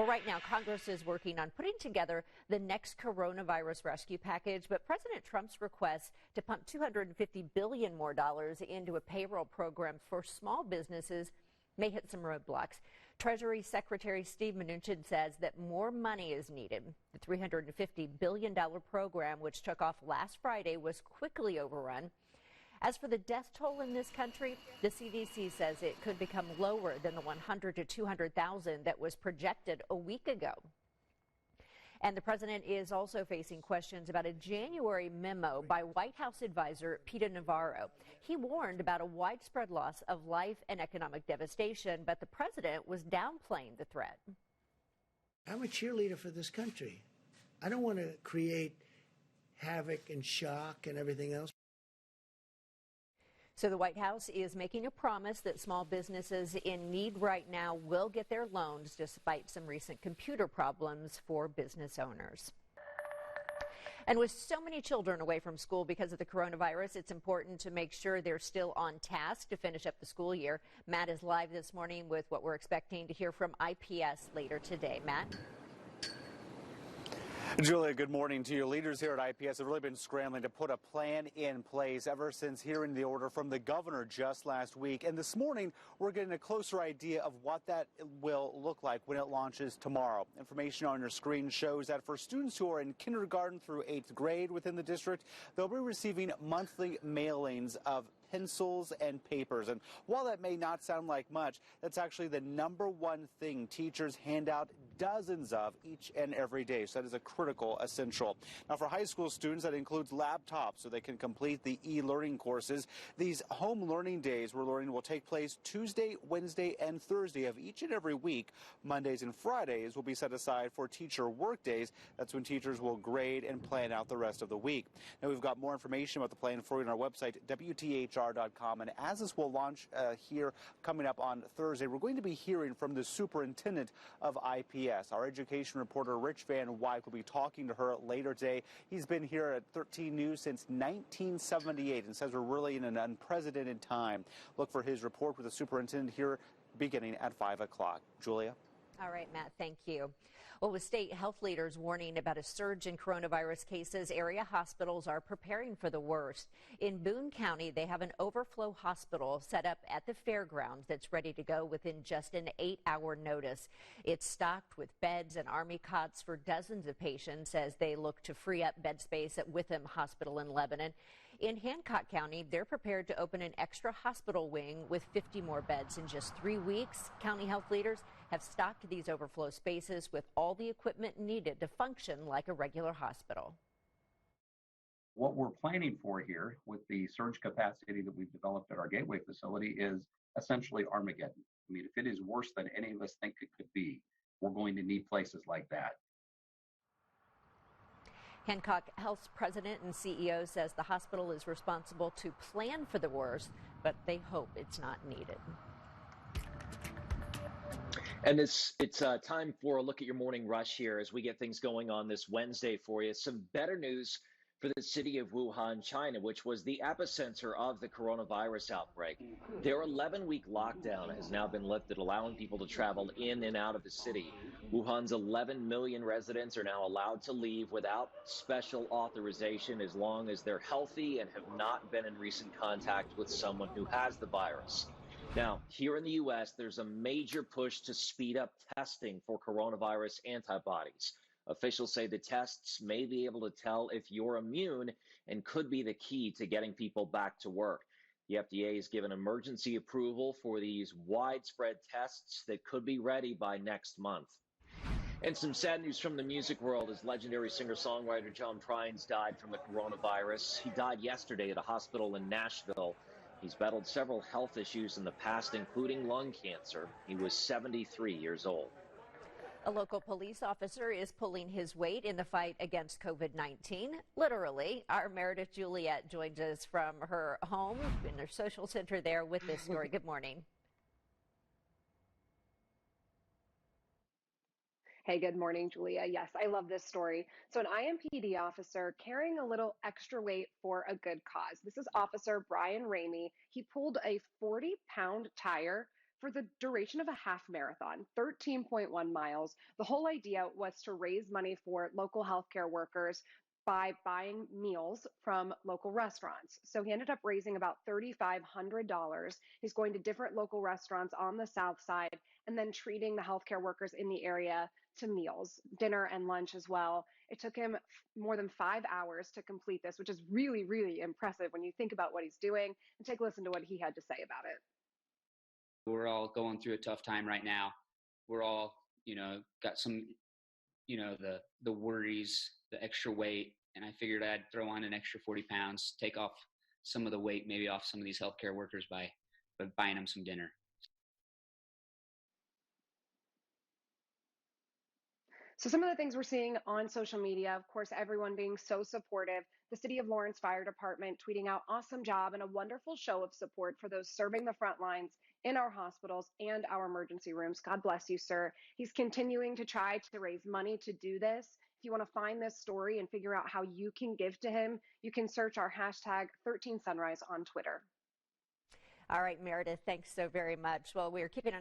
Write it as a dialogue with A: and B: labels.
A: right now, Congress is working on putting together the next coronavirus rescue package, but President Trump's request to pump $250 billion more into a payroll program for small businesses may hit some roadblocks. Treasury Secretary Steve Mnuchin says that more money is needed. The $350 billion program, which took off last Friday, was quickly overrun. As for the death toll in this country, the CDC says it could become lower than the 100 to 200,000 that was projected a week ago. And the president is also facing questions about a January memo by White House advisor Peter Navarro. He warned about a widespread loss of life and economic devastation, but the president was downplaying the threat.
B: I'm a cheerleader for this country. I don't want to create havoc and shock and everything else.
A: So the White House is making a promise that small businesses in need right now will get their loans despite some recent computer problems for business owners. And with so many children away from school because of the coronavirus, it's important to make sure they're still on task to finish up the school year. Matt is live this morning with what we're expecting to hear from IPS later today. Matt?
C: Julia, good morning to you. Leaders here at IPS have really been scrambling to put a plan in place ever since hearing the order from the governor just last week. And this morning, we're getting a closer idea of what that will look like when it launches tomorrow. Information on your screen shows that for students who are in kindergarten through 8th grade within the district, they'll be receiving monthly mailings of pencils and papers. And while that may not sound like much, that's actually the #1 thing teachers hand out dozens of each and every day. So that is a critical essential. Now, for high school students, that includes laptops so they can complete the e-learning courses. These home learning days where learning will take place Tuesday, Wednesday, and Thursday of each and every week. Mondays and Fridays will be set aside for teacher work days. That's when teachers will grade and plan out the rest of the week. Now, we've got more information about the plan for you on our website, WTHR.com. And as this will launch here coming up on Thursday, we're going to be hearing from the superintendent of IPS. Our education reporter Rich Van Wyk will be talking to her later today. He's been here at 13 News since 1978 and says we're really in an unprecedented time. Look for his report with the superintendent here beginning at 5 o'clock. Julia?
A: All right, Matt, thank you. Well, with state health leaders warning about a surge in coronavirus cases, area hospitals are preparing for the worst. In Boone County, they have an overflow hospital set up at the fairgrounds that's ready to go within just an 8-hour notice. It's stocked with beds and Army cots for dozens of patients as they look to free up bed space at Witham Hospital in Lebanon. In Hancock County, they're prepared to open an extra hospital wing with 50 more beds in just 3 weeks. County health leaders have stocked these overflow spaces with all the equipment needed to function like a regular hospital.
D: What we're planning for here with the surge capacity that we've developed at our Gateway facility is essentially Armageddon. I mean, if it is worse than any of us think it could be, we're going to need places like that.
A: Hancock Health's president and CEO says the hospital is responsible to plan for the worst, but they hope it's not needed.
E: And it's time for a look at your morning rush here as we get things going on this Wednesday for you. Some better news for the city of Wuhan, China, which was the epicenter of the coronavirus outbreak. Their 11-week lockdown has now been lifted, allowing people to travel in and out of the city. Wuhan's 11 million residents are now allowed to leave without special authorization as long as they're healthy and have not been in recent contact with someone who has the virus. Now, here in the U.S., there's a major push to speed up testing for coronavirus antibodies. Officials say the tests may be able to tell if you're immune and could be the key to getting people back to work. The FDA has given emergency approval for these widespread tests that could be ready by next month. And some sad news from the music world as legendary singer-songwriter John Prines died from the coronavirus. He died yesterday at a hospital in Nashville. He's battled several health issues in the past, including lung cancer. He was 73 years old.
A: A local police officer is pulling his weight in the fight against COVID-19. Literally, our Meredith Juliet joins us from her home in their social center there with this story. Good morning.
F: Hey, good morning, Julia. Yes, I love this story. So an IMPD officer carrying a little extra weight for a good cause. This is Officer Brian Ramey. He pulled a 40-pound tire for the duration of a half marathon, 13.1 miles. The whole idea was to raise money for local healthcare workers by buying meals from local restaurants. So he ended up raising about $3,500. He's going to different local restaurants on the South Side and then treating the healthcare workers in the area to meals, dinner and lunch as well. It took him more than 5 hours to complete this, which is really, really impressive when you think about what he's doing. And take a listen to what he had to say about it.
G: We're all going through a tough time right now. We're all, got some, the worries, the extra weight. And I figured I'd throw on an extra 40 pounds, take off some of the weight, maybe off some of these healthcare workers by buying them some dinner.
F: So some of the things we're seeing on social media, of course, everyone being so supportive. The City of Lawrence Fire Department tweeting out awesome job and a wonderful show of support for those serving the front lines in our hospitals and our emergency rooms. God bless you, sir. He's continuing to try to raise money to do this. If you want to find this story and figure out how you can give to him, you can search our hashtag 13sunrise on Twitter.
A: All right, Meredith, thanks so very much. Well, we're keeping an